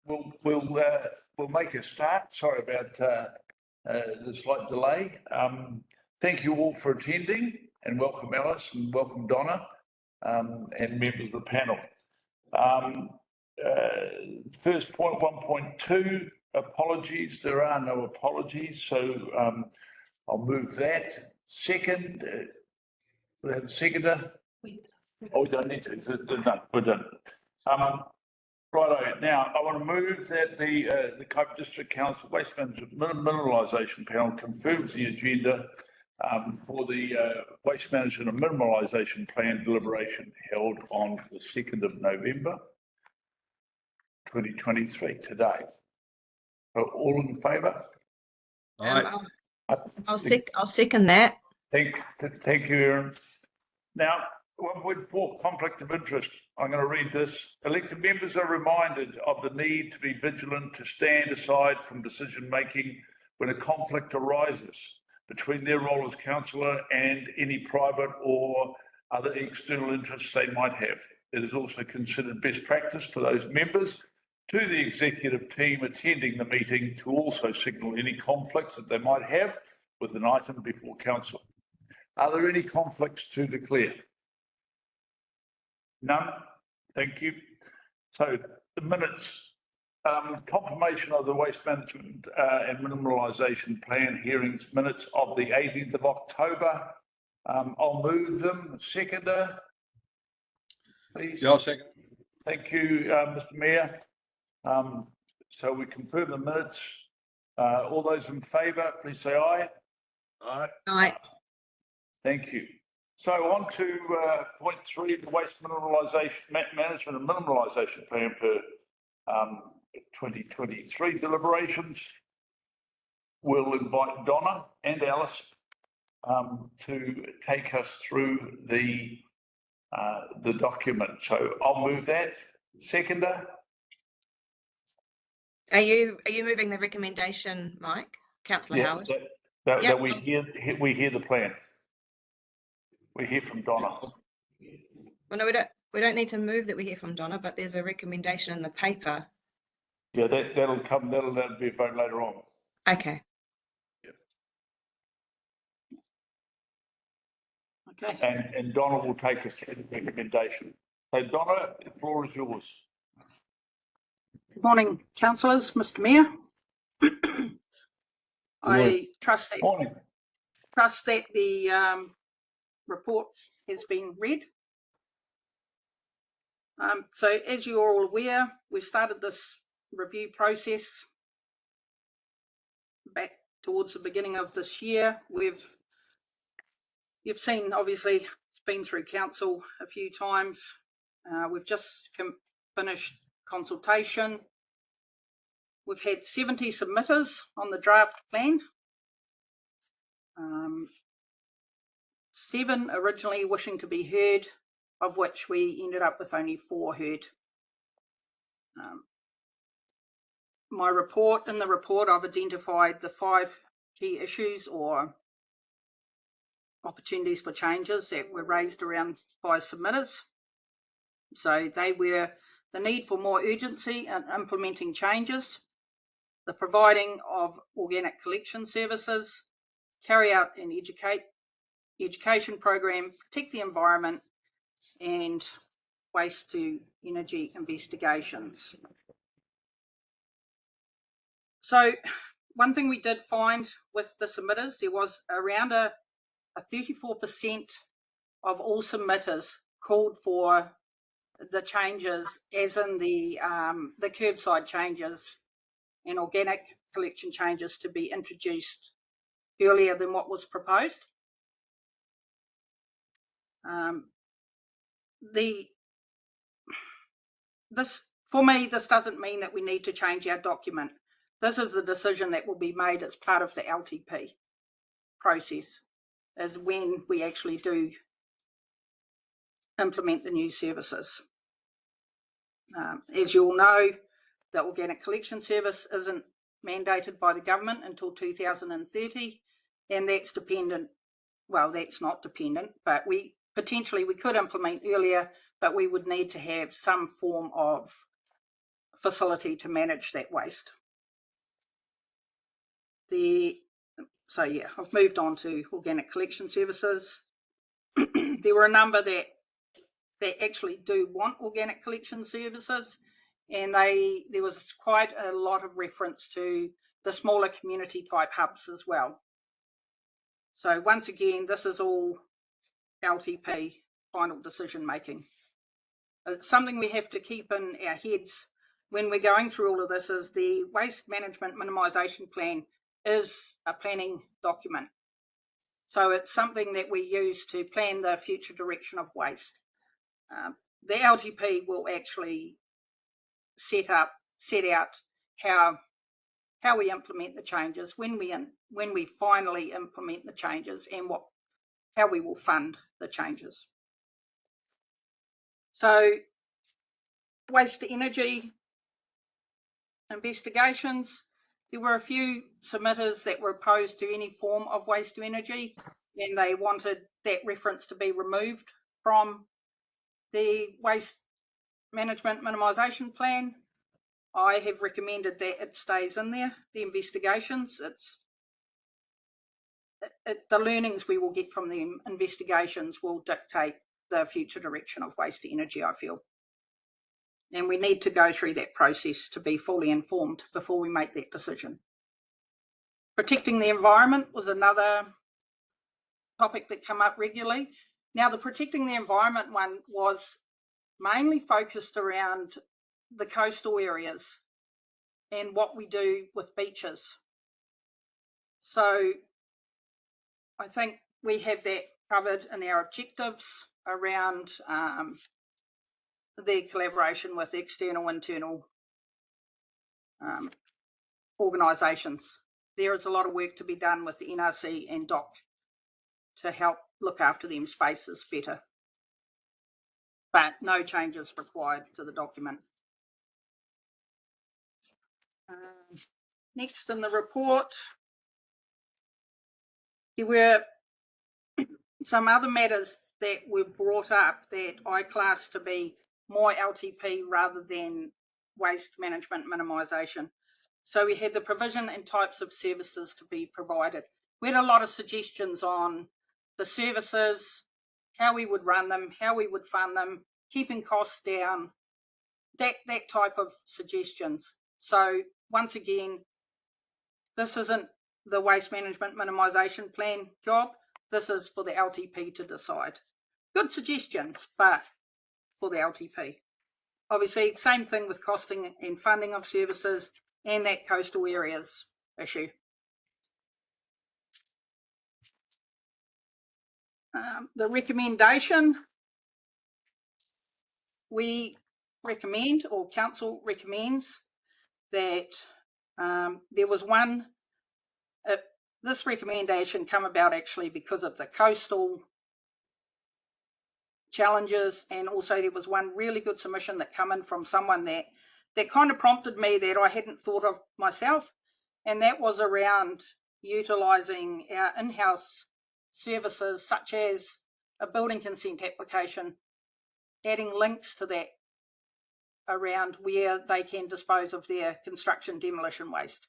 we'll make a start. Sorry about the slight delay. Thank you all for attending, and welcome Alice and welcome Donna, and members of the panel. First point, 1.2, apologies. There are no apologies, so I'll move that. Second, we have a seconder. Oh, we don't need to. No, we're done. Righto. Now, I want to move that the Cope District Council Waste Management Mineralisation Panel confirms the agenda for the Waste Management and Mineralisation Plan deliberation held on the 2nd of November 2023, today. Are all in favour? I'll second that. Thank you, Erin. Now, 1.4, conflict of interest. I'm going to read this. Elected members are reminded of the need to be vigilant, to stand aside from decision making when a conflict arises between their role as councillor and any private or other external interests they might have. It is also considered best practice for those members to the executive team attending the meeting to also signal any conflicts that they might have with an item before council. Are there any conflicts to declare? None. Thank you. So the minutes, confirmation of the Waste Management and Mineralisation Plan hearings minutes of the 18th of October. I'll move them. Seconder, please. Yeah, I'll second. Thank you, Mr. Mayor. So we confirm the minutes. All those in favour, please say aye. Aye. Aye. Thank you. So on to point 3, the Waste Mineralisation Management and Mineralisation Plan for 2023 deliberations. We'll invite Donna and Alice to take us through the document. So I'll move that. Seconder. Are you moving the recommendation, Mike? Councillor Howard? That we hear the plan. We hear from Donna. Well, no, we don't need to move that we hear from Donna, but there's a recommendation in the paper. Yeah, that'll come. That'll be a vote later on. Okay. Yeah. Okay. And Donna will take us through the recommendation. So Donna, the floor is yours. Good morning, councillors, Mr. Mayor. I trust that the report has been read. So as you're all aware, we've started this review process back towards the beginning of this year. You've seen, obviously, it's been through council a few times. We've just finished consultation. We've had 70 submitters on the draft plan. 7 originally wishing to be heard, of which we ended up with only 4 heard. In the report, I've identified the 5 key issues or opportunities for changes that were raised around by submitters. So they were the need for more urgency in implementing changes, the providing of organic collection services, carry out an education program, protect the environment, and waste to energy investigations. So one thing we did find with the submitters, there was around a 34% of all submitters called for the changes, as in the curbside changes and organic collection changes, to be introduced earlier than what was proposed. For me, this doesn't mean that we need to change our document. This is the decision that will be made as part of the LTP process, is when we actually do implement the new services. As you all know, the organic collection service isn't mandated by the government until 2030, and that's dependent, well, that's not dependent, but we could implement earlier, but we would need to have some form of facility to manage that waste. So yeah, I've moved on to organic collection services. There were a number that actually do want organic collection services, and there was quite a lot of reference to the smaller community type hubs as well. So once again, this is all LTP final decision making. It's something we have to keep in our heads when we're going through all of this, is the waste management minimisation plan is a planning document. So it's something that we use to plan the future direction of waste. The LTP will actually set out how we implement the changes, when we finally implement the changes, and how we will fund the changes. So waste to energy investigations, there were a few submitters that were opposed to any form of waste to energy, and they wanted that reference to be removed from the waste management minimisation plan. I have recommended that it stays in there. The investigations, the learnings we will get from the investigations will dictate the future direction of waste to energy, I feel. And we need to go through that process to be fully informed before we make that decision. Protecting the environment was another topic that came up regularly. Now, the protecting the environment one was mainly focused around the coastal areas and what we do with beaches. So I think we have that covered in our objectives around the collaboration with external, internal organisations. There is a lot of work to be done with the NRC and DOC to help look after them spaces better. But no changes required to the document. Next in the report, there were some other matters that were brought up that I class to be more LTP rather than waste management minimisation. So we had the provision and types of services to be provided. We had a lot of suggestions on the services, how we would run them, how we would fund them, keeping costs down, that type of suggestions. So once again, this isn't the waste management minimisation plan job. This is for the LTP to decide. Good suggestions, but for the LTP. Obviously, same thing with costing and funding of services and that coastal areas issue. The recommendation, we recommend, or council recommends, that there was one, this recommendation come about actually because of the coastal challenges, and also there was one really good submission that came in from someone that kind of prompted me that I hadn't thought of myself, and that was around utilising our in-house services such as a building consent application, adding links to that around where they can dispose of their construction demolition waste.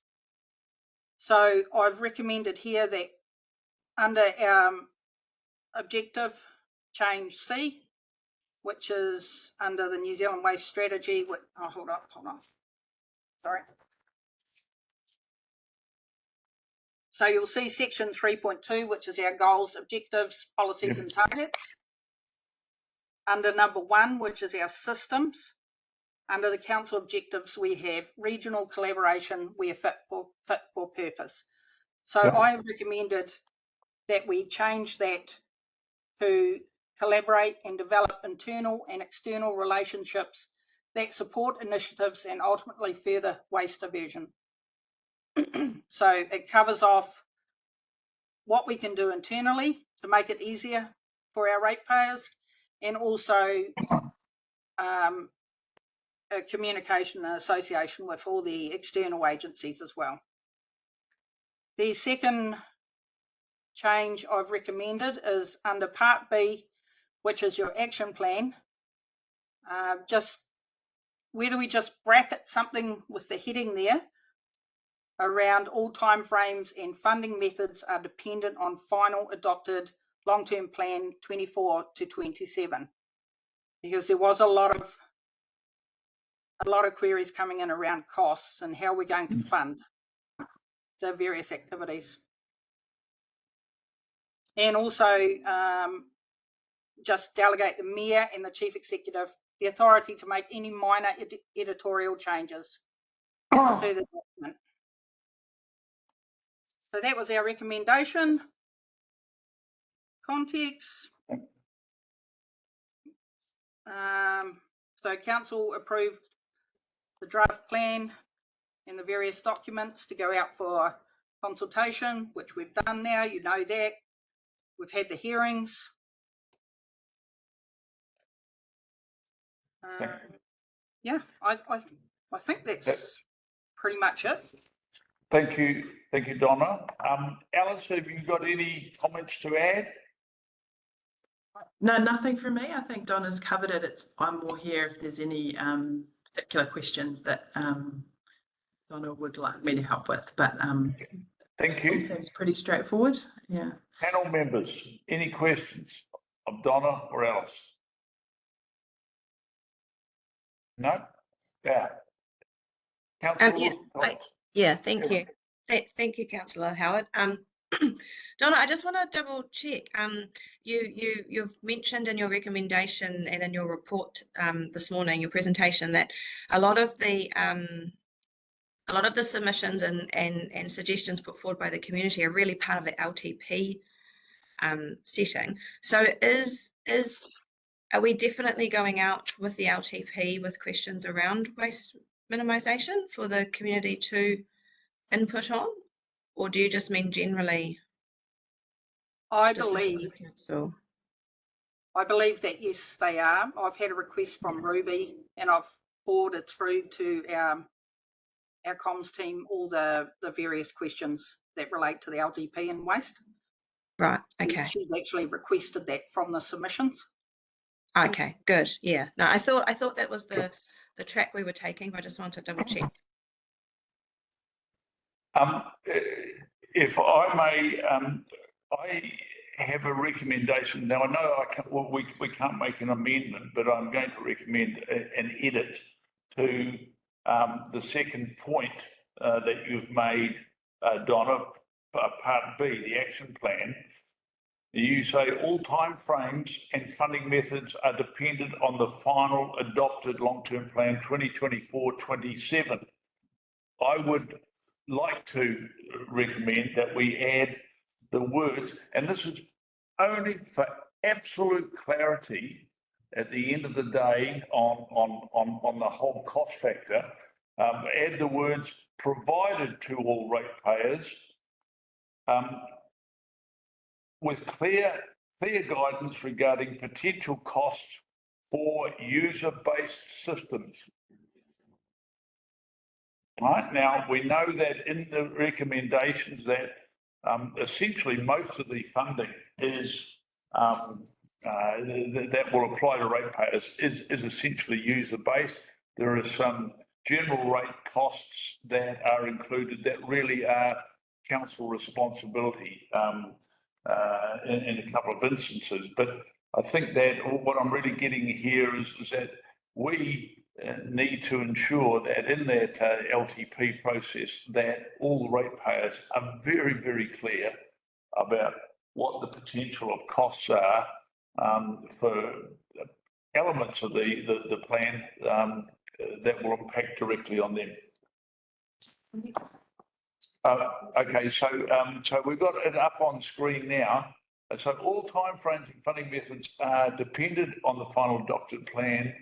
So I've recommended here that under our objective change C, which is under the New Zealand Waste Strategy. Hold on. Sorry. So you'll see section 3.2, which is our goals, objectives, policies and targets. Under number 1, which is our systems, under the council objectives, we have regional collaboration where fit for purpose. So I have recommended that we change that to collaborate and develop internal and external relationships that support initiatives and ultimately further waste diversion. So it covers off what we can do internally to make it easier for our ratepayers, and also a communication and association with all the external agencies as well. The second change I've recommended is under Part B, which is your action plan. whether we just bracket something with the heading there around all timeframes and funding methods are dependent on final adopted long-term plan 24 to 27, because there was a lot of queries coming in around costs and how we're going to fund the various activities. And also just delegate the Mayor and the Chief Executive the authority to make any minor editorial changes to the document. So that was our recommendation. Context. So council approved the draft plan and the various documents to go out for consultation, which we've done now. You know that. We've had the hearings. Yeah, I think that's pretty much it. Thank you, Donna. Alice, have you got any comments to add? No, nothing from me. I think Donna's covered it. I'm more here if there's any particular questions that Donna would like me to help with. But thank you. It seems pretty straightforward. Yeah. Panel members, any questions of Donna or Alice? No? Yeah. Councillor, Thank you. Thank you, Councillor Howard. Donna, I just want to double check. You've mentioned in your recommendation and in your report this morning, your presentation, that a lot of the submissions and suggestions put forward by the community are really part of the LTP setting. So are we definitely going out with the LTP with questions around waste minimisation for the community to input on, or do you just mean generally? I believe that yes, they are. I've had a request from Ruby, and I've forwarded through to our comms team all the various questions that relate to the LTP and waste. Right. Okay. She's actually requested that from the submissions. Okay. Good. Yeah. No, I thought that was the track we were taking, but I just wanted to double check. If I may, I have a recommendation. Now, I know we can't make an amendment, but I'm going to recommend an edit to the second point that you've made, Donna, part B, the action plan. You say all timeframes and funding methods are dependent on the final adopted long-term plan 2024-27. I would like to recommend that we add the words, and this is only for absolute clarity at the end of the day on the whole cost factor, add the words provided to all ratepayers with clear guidance regarding potential costs for user-based systems. Right, now, we know that in the recommendations that essentially most of the funding is that will apply to ratepayers is essentially user-based. There are some general rate costs that are included that really are council responsibility in a couple of instances. But I think that what I'm really getting here is that we need to ensure that in that LTP process that all the ratepayers are very, very clear about what the potential of costs are for elements of the plan that will impact directly on them. Okay, so we've got it up on screen now. So all timeframes and funding methods are dependent on the final adopted plan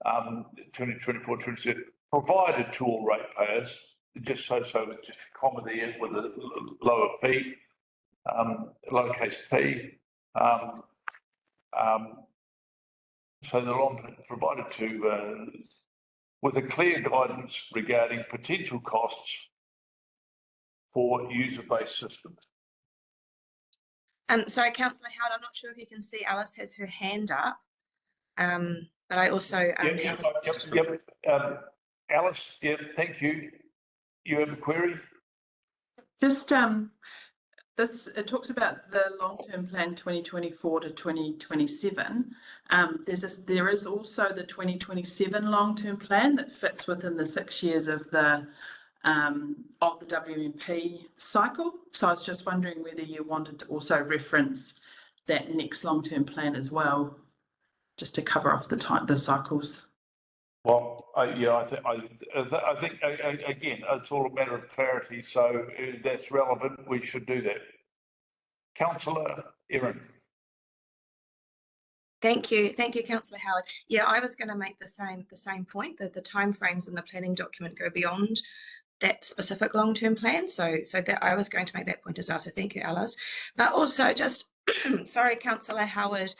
2024-27, provided to all ratepayers, just just a comma there with a lower p, lowercase p. So they're on provided to with a clear guidance regarding potential costs for user-based systems. Sorry, Councillor Howard, I'm not sure if you can see Alice has her hand up. But I also have a question. Alice, thank you. You have a query? Just it talks about the long-term plan 2024 to 2027. There is also the 2027 long-term plan that fits within the 6 years of the WMP cycle. So I was just wondering whether you wanted to also reference that next long-term plan as well, just to cover off the cycles. Well, I think again, it's all a matter of clarity. So if that's relevant, we should do that. Councillor Erin. Thank you, Councillor Howard. Yeah, I was going to make the same point that the timeframes in the planning document go beyond that specific long-term plan. So that I was going to make that point as well. So thank you, Alice. But also just sorry, Councillor Howard.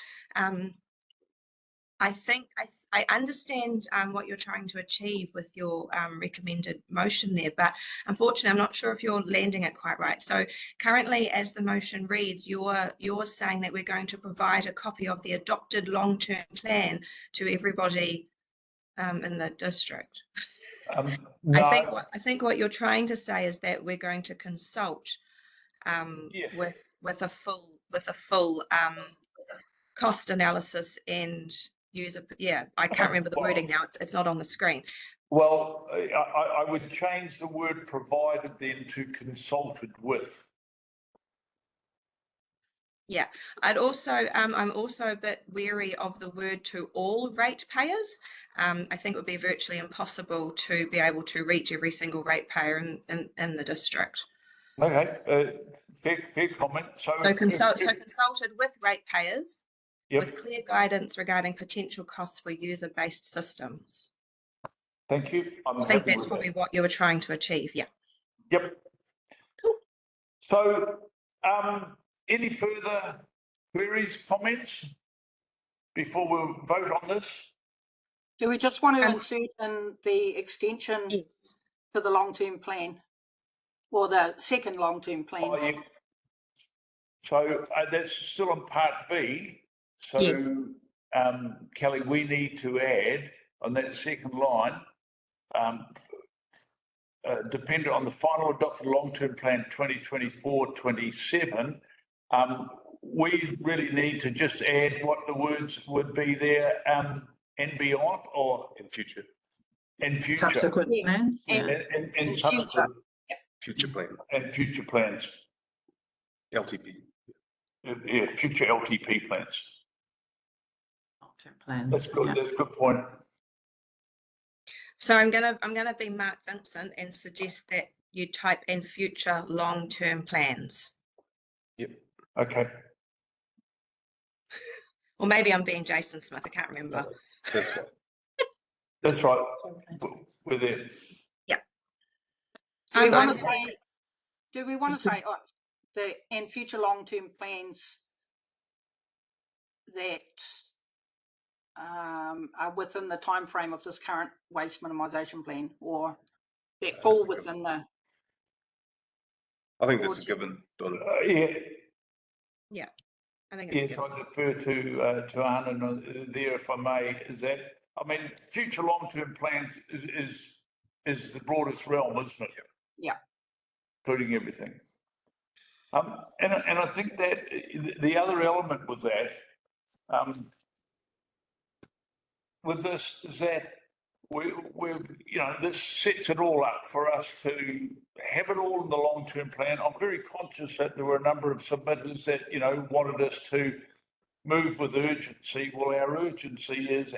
I think I understand what you're trying to achieve with your recommended motion there, but unfortunately, I'm not sure if you're landing it quite right. So currently, as the motion reads, you're saying that we're going to provide a copy of the adopted long-term plan to everybody in the district. No. I think what you're trying to say is that we're going to consult Yes. with a full cost analysis and user. Yeah, I can't remember the wording now. It's not on the screen. Well, I would change the word provided then to consulted with. Yeah, I'm also a bit wary of the word to all ratepayers. I think it would be virtually impossible to be able to reach every single ratepayer in the district. Okay, fair comment. So consulted with ratepayers. Yep. With clear guidance regarding potential costs for user-based systems. Thank you. I think that's probably what you were trying to achieve. Yeah. Yep. Cool. So, any further queries, comments before we vote on this? Do we just want to insert in the extension Yes. to the long-term plan or the second long-term plan? Oh, yeah. So that's still in part B. So, yes. Kelly, we need to add on that second line, dependent on the final adopted long-term plan 2024-27, we really need to just add what the words would be there, and beyond, or in future. Subsequent plans. And subsequent future plan and future plans. LTP. Yeah, future LTP plans. Plans. That's good. That's a good point. So I'm gonna be Mark Vincent and suggest that you type in future long-term plans. Yep. Okay. Or maybe I'm being Jason Smith. I can't remember. No, that's right. That's right. We're there. Yeah. Do we want to say and future long-term plans that are within the time frame of this current waste minimisation plan, or that fall within the? I think that's a given, Donna. Yeah. I think it's yes, I defer to Anna there, if I may. Is that, I mean, future long-term plans is the broadest realm, isn't it? Yeah. Including everything. And I think that the other element with that, with this, is that we've this sets it all up for us to have it all in the long-term plan. I'm very conscious that there were a number of submitters that wanted us to move with urgency. Well, our urgency is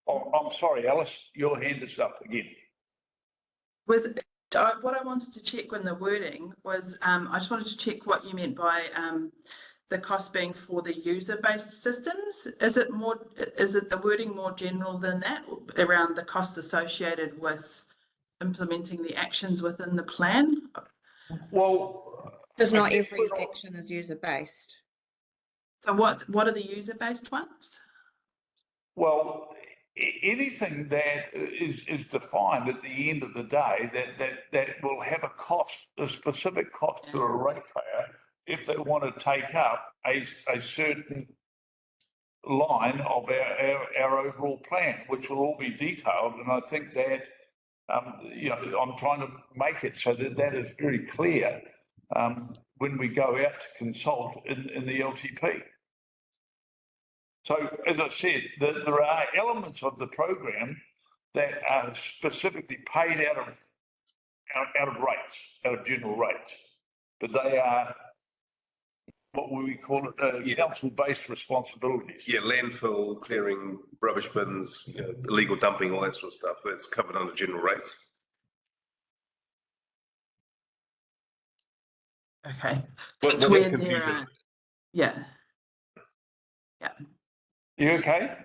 I'm sorry, Alice, your hand is up again. What I wanted to check when the wording was, I just wanted to check what you meant by the cost being for the user-based systems. Is it the wording more general than that, around the costs associated with implementing the actions within the plan? Well, because not every action is user-based. So what are the user-based ones? Well, anything that is defined at the end of the day that will have a specific cost to a ratepayer if they want to take up a certain line of our overall plan, which will all be detailed. And I think that, I'm trying to make it so that that is very clear when we go out to consult in the LTP. So, as I said, there are elements of the program that are specifically paid out of rates, out of general rates, but they are what we call it, council-based responsibilities. Yeah, landfill, clearing, rubbish bins, illegal dumping, all that sort of stuff. That's covered under general rates. Okay. Was It's that when confusing? there are, yeah. You okay?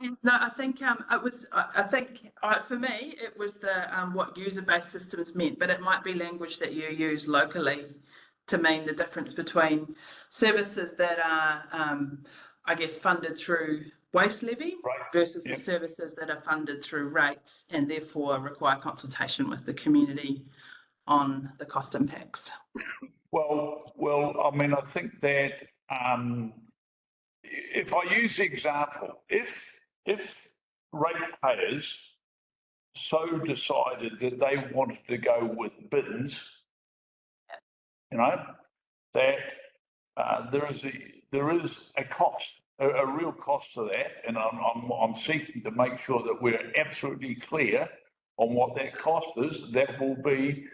No, I think it was. I think for me it was the what user-based systems meant, but it might be language that you use locally to mean the difference between services that are, I guess, funded through waste levy versus the services that are funded through rates and therefore require consultation with the community on the cost impacts. Well, I mean, I think that if I use the example, if ratepayers so decided that they wanted to go with bins, that there is a cost, a real cost to that, and I'm seeking to make sure that we're absolutely clear on what that cost is. That will be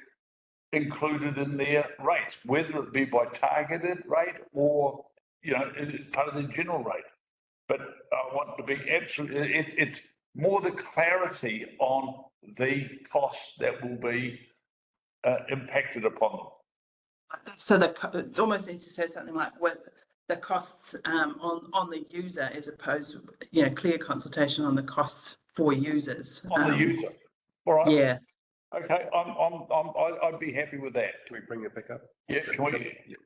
included in their rates, whether it be by targeted rate or it's part of the general rate. But I want to be absolutely. It's more the clarity on the costs that will be impacted upon them. So it almost needs to say something like with the costs on the user, as opposed to clear consultation on the costs for users. On the user. All right. Yeah. Okay. I'd be happy with that. Can we bring it back up? Yeah. Can we? Yeah.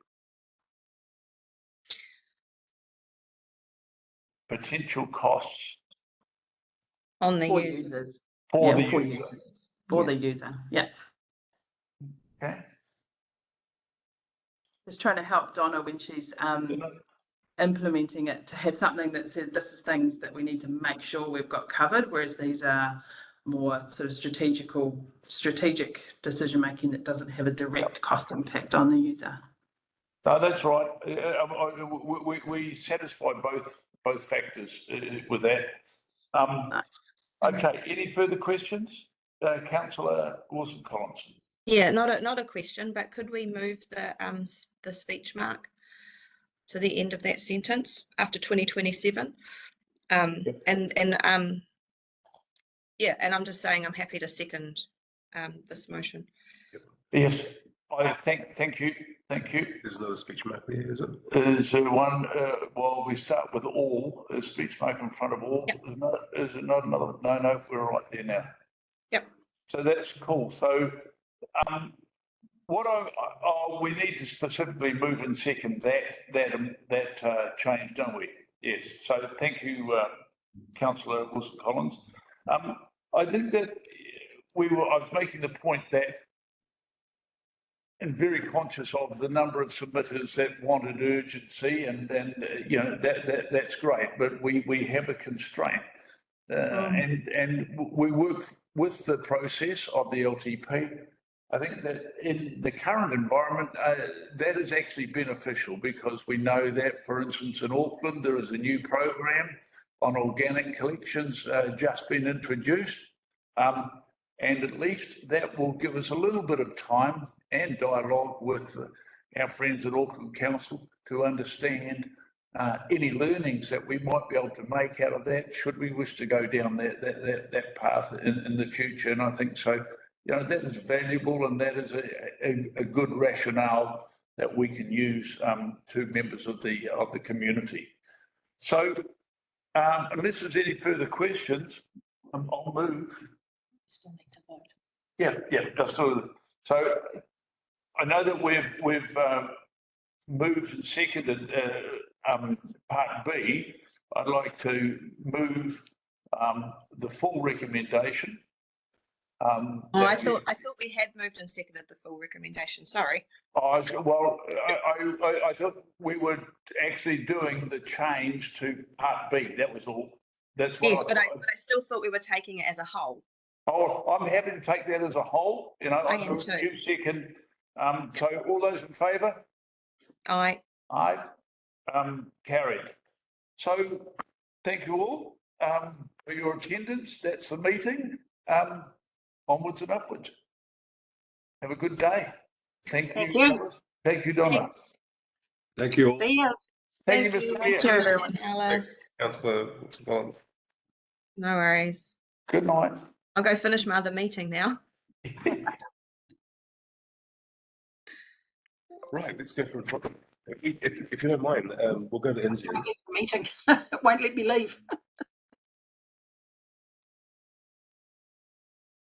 Potential costs On the For user. users. for Yeah, the for user. users. For the user. Yeah. Okay. Just trying to help Donna when she's implementing it, to have something that says this is things that we need to make sure we've got covered, whereas these are more sort of strategic decision making that doesn't have a direct cost impact on the user. No, that's right. We satisfy both factors with that. Nice. Okay. Any further questions, Councillor Wilson-Collins? Yeah, not a question, but could we move the speech mark to the end of that sentence after 2027? Yep. And I'm just saying I'm happy to second this motion. Yes. Thank you. There's another speech mark there, is it? Is there one? Well, we start with all. Is speech mark in front of all? Yep. Is it not another? No, we're right there now. Yep. So that's cool. So, what we need to specifically move and second that change, don't we? Yes. So thank you, Councillor Wilson-Collins. I think that I was making the point that, and very conscious of the number of submitters that wanted urgency, and that's great, but we have a constraint, and we work with the process of the LTP. I think that in the current environment, that is actually beneficial, because we know that, for instance, in Auckland, there is a new program on organic collections just been introduced. And at least that will give us a little bit of time and dialogue with our friends at Auckland Council to understand any learnings that we might be able to make out of that, should we wish to go down that path in the future. And I think so. That is valuable, and that is a good rationale that we can use to members of the community. So, unless there's any further questions, I'll move. Still need to vote. Yeah. So I know that we've moved and seconded part B. I'd like to move the full recommendation Oh, I that- thought we had moved and seconded the full recommendation. Sorry. Well, I thought we were actually doing the change to part B, that was all. That's what Yes, but I thought. still thought we were taking it as a whole. Oh, I'm happy to take that as a whole, you know. I am too. You second, so all those in favour? Aye. Aye, carried. So, thank you all, for your attendance, that's the meeting, onwards and upwards. Have a good day. Thank you. Thank you. Thank you, Donna. Thank you all. See ya. Thank you, Mr. Thank Mayor. you, everyone. Alice. Councillor Swan. No worries. Good night. I'll go finish my other meeting now. Right, let's go for a drop. If you don't mind, we'll go to NZ. It's the meeting. It won't let me leave.